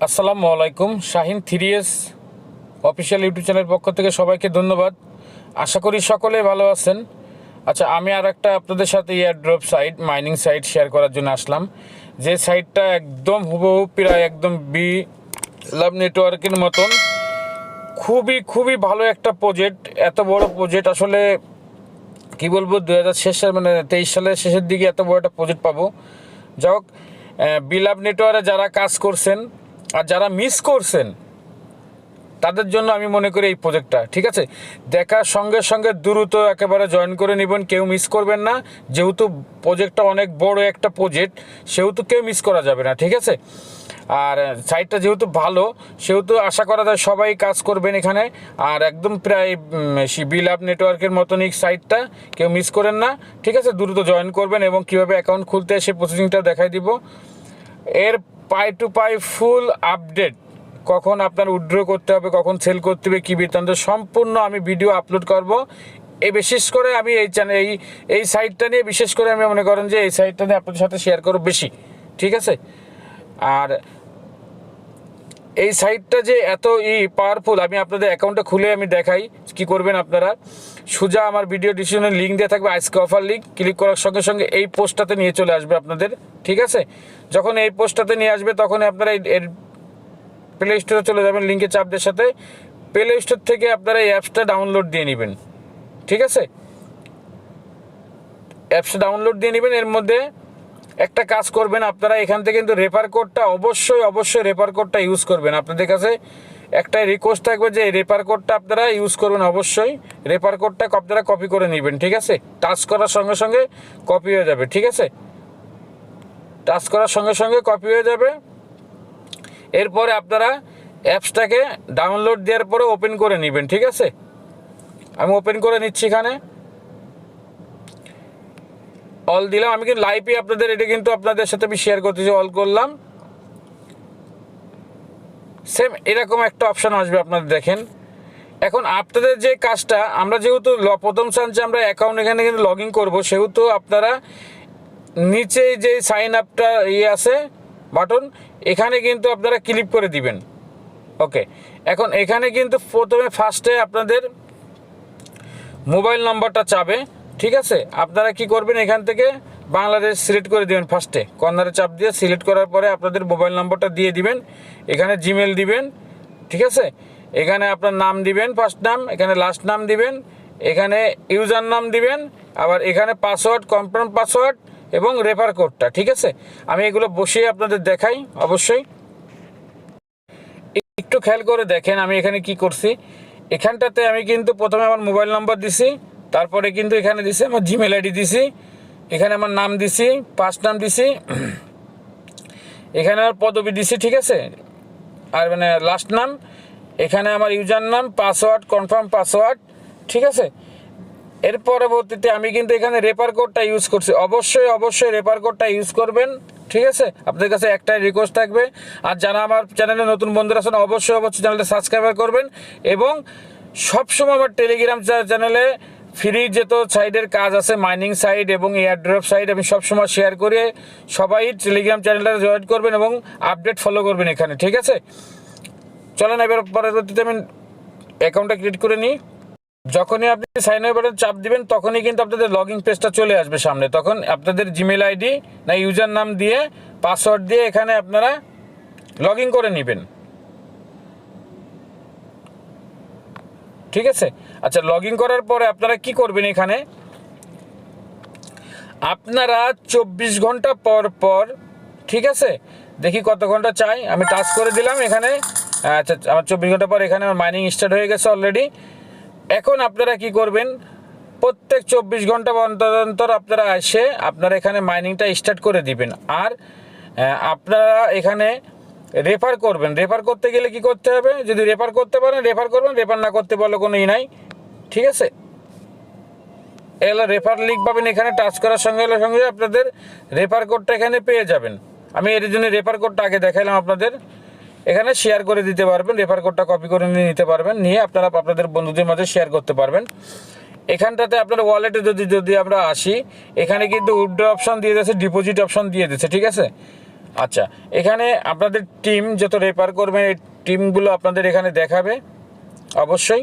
আসসালামু আলাইকুম। Shahin 3S official YouTube চ্যানেলের পক্ষ থেকে সবাইকে ধন্যবাদ। আশা করি সকলে ভালো আছেন। আচ্ছা, আমি আর একটা আপনাদের সাথে airdrop site, mining site share করার জন্য আসলাম। যে সাইটটা একদম হুবহু প্রায় একদম লাভ নেটওয়ার্কের মতন, খুবই ভালো একটা প্রজেক্ট। এত বড় প্রজেক্ট আসলে কি বলবো, 2023 সালের শেষের দিকে এত বড় একটা প্রজেক্ট পাবো। যাই হোক, লাভ নেটওয়ার্কে যারা কাজ করছেন আর যারা মিস করছেন তাদের জন্য আমি মনে করি এই প্রজেক্টটা ঠিক আছে। দেখার সঙ্গে সঙ্গে দ্রুত একেবারে জয়েন করে নেবেন, কেউ মিস করবেন না। যেহেতু প্রজেক্টটা অনেক বড় একটা প্রজেক্ট, সেহেতু কেউ মিস করা যাবে না, ঠিক আছে। আর সাইটটা যেহেতু ভালো, সেহেতু আশা করা যায় সবাই কাজ করবেন এখানে। আর একদম প্রায় লাভ নেটওয়ার্কের মতনই সাইটটা, কেউ মিস করেন না, ঠিক আছে। দ্রুত জয়েন করবেন এবং কীভাবে অ্যাকাউন্ট খুলতে সেই প্রসেসিংটা দেখাই দিব। এর পাই টু পাই ফুল আপডেট, কখন আপনার উইথড্র করতে হবে, কখন সেল করতে হবে, কী বৃত্তান্ত সম্পূর্ণ আমি ভিডিও আপলোড করব। বিশেষ করে আমি এই সাইটটা নিয়ে বিশেষ করে আমি মনে করেন যে এই সাইটটা নিয়ে আপনাদের সাথে শেয়ার করব বেশি, ঠিক আছে। আর এই সাইটটা যে এত পাওয়ারফুল, আমি আপনাদের অ্যাকাউন্টটা খুলে আমি দেখাই কি করবেন আপনারা। সোজা আমার ভিডিও ডিসক্রিপশনে লিঙ্ক দেওয়া থাকবে, আজকে অফার লিঙ্ক, ক্লিক করার সঙ্গে সঙ্গে এই পোস্টটাতে নিয়ে চলে আসবে আপনাদের, ঠিক আছে। যখন এই পোস্টটাতে নিয়ে আসবে তখন আপনারা এর প্লে স্টোরে চলে যাবেন, লিঙ্কে চাপ দেওয়ার সাথে প্লে স্টোর থেকে আপনারা এই অ্যাপসটা ডাউনলোড দিয়ে নেবেন, ঠিক আছে। অ্যাপসটা ডাউনলোড দিয়ে নেবেন। এর মধ্যে একটা কাজ করবেন আপনারা, এখান থেকে কিন্তু রেফার কোডটা অবশ্যই রেফার কোডটা ইউজ করবেন। আপনাদের কাছে একটাই রিকোয়েস্ট থাকবে যে রেফার কোডটা আপনারা ইউজ করবেন, অবশ্যই রেফার কোডটা আপনারা কপি করে নেবেন, ঠিক আছে। টাচ করার সঙ্গে সঙ্গে কপি হয়ে যাবে, ঠিক আছে। টাচ করার সঙ্গে সঙ্গে কপি হয়ে যাবে। এরপরে আপনারা অ্যাপসটাকে ডাউনলোড দেওয়ার পরে ওপেন করে নেবেন, ঠিক আছে। আমি ওপেন করে নিচ্ছি, এখানে অল দিলাম। আমি কিন্তু লাইভে আপনাদের এটা কিন্তু আপনাদের সাথে আমি শেয়ার করতেছি, অল করলাম। সেম এরকম একটা অপশান আসবে, আপনারা দেখেন। এখন আপনাদের যে কাজটা, আমরা যেহেতু প্রথম চান্সে আমরা অ্যাকাউন্ট এখানে কিন্তু লগ ইন করবো, সেহেতু আপনারা নিচে যে সাইন আপটা আছে বাটন, এখানে কিন্তু আপনারা ক্লিক করে দিবেন, ওকে। এখন এখানে কিন্তু প্রথমে ফার্স্টে আপনাদের মোবাইল নাম্বারটা চাবে, ঠিক আছে। আপনারা কি করবেন, এখান থেকে বাংলাদেশ সিলেক্ট করে দিবেন, ফার্স্টে কর্নারে চাপ দিয়ে সিলেক্ট করার পরে আপনাদের মোবাইল নাম্বারটা দিয়ে দিবেন। এখানে জিমেল দিবেন, ঠিক আছে। এখানে আপনার নাম দিবেন, ফার্স্ট নাম, এখানে লাস্ট নাম দিবেন, এখানে ইউজার নাম দিবেন, আবার এখানে পাসওয়ার্ড, কনফার্ম পাসওয়ার্ড এবং রেফার কোডটা, ঠিক আছে। আমি এগুলো বসিয়ে আপনাদের দেখাই অবশ্যই। একটু খেয়াল করে দেখেন আমি এখানে কি করছি। এখানটাতে আমি কিন্তু প্রথমে আমার মোবাইল নাম্বার দিছি, তারপরে কিন্তু এখানে দিছি আমার জিমেল আইডি দিছি, এখানে আমার নাম দিছি, ফার্স্ট নাম দিছি, এখানে আমার পদবি দিছি, ঠিক আছে, আর মানে লাস্ট নাম, এখানে আমার ইউজার নাম, পাসওয়ার্ড, কনফার্ম পাসওয়ার্ড, ঠিক আছে। এর পরবর্তীতে আমি কিন্তু এখানে রেফার কোডটা ইউজ করছি, অবশ্যই রেফার কোডটা ইউজ করবেন, ঠিক আছে। আপনাদের কাছে একটাই রিকোয়েস্ট থাকবে। আর যারা আমার চ্যানেলে নতুন বন্ধুরা আছেন, অবশ্যই চ্যানেলটা সাবস্ক্রাইব করবেন এবং সবসময় আমার টেলিগ্রাম চ্যানেলে ফ্রি যেত সাইডের কাজ আছে, মাইনিং সাইট এবং এয়ারড্রপ সাইট, আমি সবসময় শেয়ার করে সবাই টেলিগ্রাম চ্যানেলটা জয়েন করবেন এবং আপডেট ফলো করবেন এখানে, ঠিক আছে। চলেন এবার পরবর্তীতে আমি অ্যাকাউন্টটা ক্রিয়েট করে নিই। যখনই আপনি সাইন আপ বাটন চাপ দিবেন তখনই কিন্তু আপনাদের লগ ইন পেজটা চলে আসবে সামনে। তখন আপনাদের জিমেল আইডি না ইউজার নাম দিয়ে পাসওয়ার্ড দিয়ে এখানে আপনারা লগ ইন করে নেবেন, ঠিক আছে। আচ্ছা, লগ ইন করার পরে আপনারা কি করবেন, এখানে আপনারা 24 ঘন্টা পর, ঠিক আছে, দেখি কত ঘন্টা চাই, আমি টাচ করে দিলাম এখানে। আচ্ছা, আমার 24 ঘন্টা পর এখানে আমার মাইনিং স্টার্ট হয়ে গেছে অলরেডি। এখন আপনারা কি করবেন, প্রত্যেক 24 ঘন্টা অন্তর আপনারা এসে আপনারা এখানে মাইনিংটা স্টার্ট করে দিবেন। আর আপনারা এখানে রেফার করবেন। রেফার করতে গেলে কি করতে হবে, যদি রেফার করতে পারেন রেফার করবেন, রেফার না করতে পারলে কোনো নাই, ঠিক আছে। এগুলো রেফার লিঙ্ক পাবেন, এখানে টাচ করার সঙ্গে সঙ্গে আপনাদের রেফার কোডটা এখানে পেয়ে যাবেন। আমি এর জন্য রেফার কোডটা আগে দেখাইলাম আপনাদের, এখানে শেয়ার করে দিতে পারবেন, রেফার কোডটা কপি করে নিতে পারবেন, নিয়ে আপনারা আপনাদের বন্ধুদের মাঝে শেয়ার করতে পারবেন। এখানটাতে আপনার ওয়ালেটে যদি আমরা আসি, এখানে কিন্তু উইথড্র অপশন দিয়ে দিয়েছে, ডিপোজিট অপশন দিয়ে দিয়েছে, ঠিক আছে। আচ্ছা, এখানে আপনাদের টিম যত রেফার করবেন এই টিমগুলো আপনাদের এখানে দেখাবে অবশ্যই।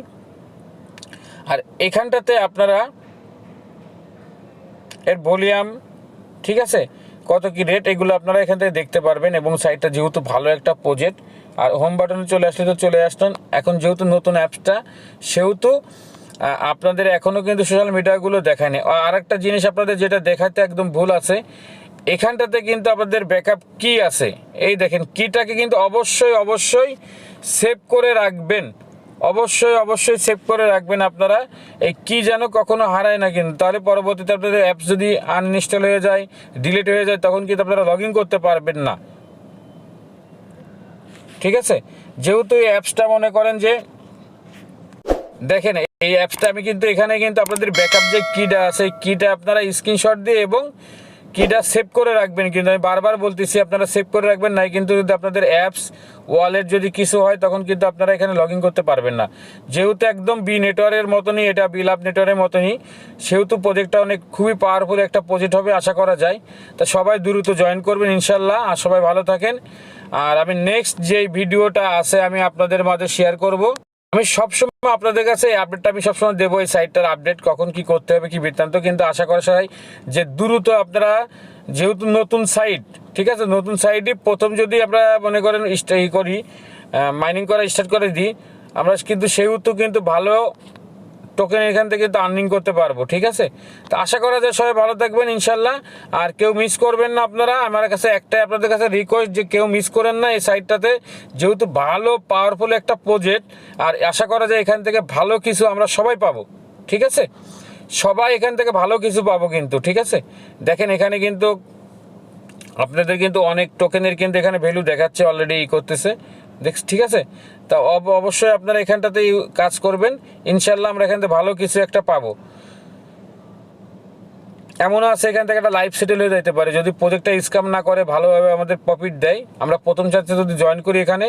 আর এখানটাতে আপনারা এর ভলিউম, ঠিক আছে, কত কি রেট, এগুলো আপনারা এখান থেকে দেখতে পারবেন। এবং সাইটটা যেহেতু ভালো একটা প্রজেক্ট, আর হোম বাটনে চলে আসলে তো চলে আসতেন। এখন যেহেতু নতুন অ্যাপসটা, সেহেতু আপনাদের এখনও কিন্তু সোশ্যাল মিডিয়াগুলো দেখায়নি। আর একটা জিনিস আপনাদের যেটা দেখাতে একদম ভুল আছে, এখানটাতে কিন্তু আপনাদের ব্যাকআপ কি আছে, এই দেখেন কিটাকে কিন্তু অবশ্যই অবশ্যই সেভ করে রাখবেন, অবশ্যই সেভ করে রাখবেন আপনারা। এই কি যেন কখনো হারায় না কিন্তু, তাহলে পরবর্তীতে আপনাদের অ্যাপস যদি আনইনস্টল হয়ে যায়, ডিলিট হয়ে যায়, তখন কিন্তু আপনারা লগ ইন করতে পারবেন না, ঠিক আছে। যেহেতু এই অ্যাপসটা মনে করেন যে দেখেন এই অ্যাপসটা আমি কিন্তু এখানে কিন্তু আপনাদের ব্যাকআপ যে কিটা আছে, কিটা আপনারা স্ক্রিনশট দিয়ে এবং কিটা সেভ করে রাখবেন। কিন্তু আমি বারবার বলতেছি আপনারা সেভ করে রাখবেন নাই, কিন্তু যদি আপনাদের অ্যাপস ওয়ালেট যদি কিছু হয় তখন কিন্তু আপনারা এখানে লগ ইন করতে পারবেন না। যেহেতু একদম বি নেটওয়ার্কের মতনই, এটা বি লাভ নেটওয়ার্কের মতনই, সেহেতু প্রজেক্টটা অনেক খুবই পাওয়ারফুল একটা প্রজেক্ট হবে আশা করা যায়। তা সবাই দ্রুত জয়েন করবেন ইনশাল্লাহ। আর সবাই ভালো থাকেন। আর আমি নেক্সট যে ভিডিওটা আছে আমি আপনাদের মাঝে শেয়ার করব। আমি সবসময় আপনাদের কাছে এই আপডেটটা আমি সবসময় দেবো, এই সাইটটার আপডেট কখন কি করতে হবে, কি বৃত্তান্ত। কিন্তু আশা করা হয় যে দ্রুত আপনারা, যেহেতু নতুন সাইট, ঠিক আছে, নতুন সাইটই প্রথম যদি আমরা মনে করেন করি, মাইনিং করা স্টার্ট করে দিই আমরা, কিন্তু সেহেতু কিন্তু ভালো টোকেন এখান থেকে কিন্তু আর্নিং করতে পারবো, ঠিক আছে। তো আশা করা যায় সবাই ভালো থাকবেন ইনশাল্লাহ। আর কেউ মিস করবেন না আপনারা। আমার কাছে একটাই আপনাদের কাছে রিকোয়েস্ট যে কেউ মিস করেন না এই সাইটটাতে, যেহেতু ভালো পাওয়ারফুল একটা প্রজেক্ট। আর আশা করা যায় এখান থেকে ভালো কিছু আমরা সবাই পাবো, ঠিক আছে। সবাই এখান থেকে ভালো কিছু পাবো কিন্তু, ঠিক আছে। দেখেন এখানে কিন্তু আপনাদের কিন্তু অনেক টোকেনের কিন্তু এখানে ভ্যালু দেখাচ্ছে, অলরেডি করতেছে, ঠিক আছে। তা অবশ্যই আপনারা এখানটাতে কাজ করবেন ইনশাল্লাহ, আমরা এখান থেকে ভালো কিছু একটা পাবো। এমনও আছে এখান থেকে একটা লাইফ সেটেল হয়ে যেতে পারে যদি প্রজেক্টটা স্ক্যাম না করে, ভালোভাবে আমাদের প্রফিট দেয়। আমরা প্রথম চার্জে যদি জয়েন করি এখানে,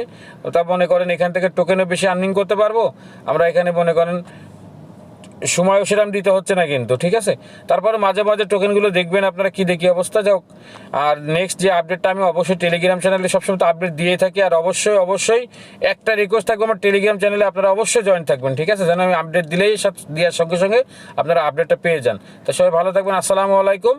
তা মনে করেন এখান থেকে টোকেনও বেশি আর্নিং করতে পারবো আমরা। এখানে মনে করেন সময়ও সেরকম দিতে হচ্ছে না কিন্তু, ঠিক আছে। তারপরে মাঝে মাঝে টোকেনগুলো দেখবেন আপনারা কি দেখি অবস্থা যাক। আর নেক্সট যে আপডেটটা আমি অবশ্যই টেলিগ্রাম চ্যানেলে সবসময় তো আপডেট দিয়েই থাকি। আর অবশ্যই একটা রিকোয়েস্ট থাকবে, আমার টেলিগ্রাম চ্যানেলে আপনারা অবশ্যই জয়েন থাকবেন, ঠিক আছে, যেন আমি আপডেট দিলেই সব দেওয়ার সঙ্গে সঙ্গে আপনারা আপডেটটা পেয়ে যান। তো সবাই ভালো থাকবেন। আসসালামু আলাইকুম।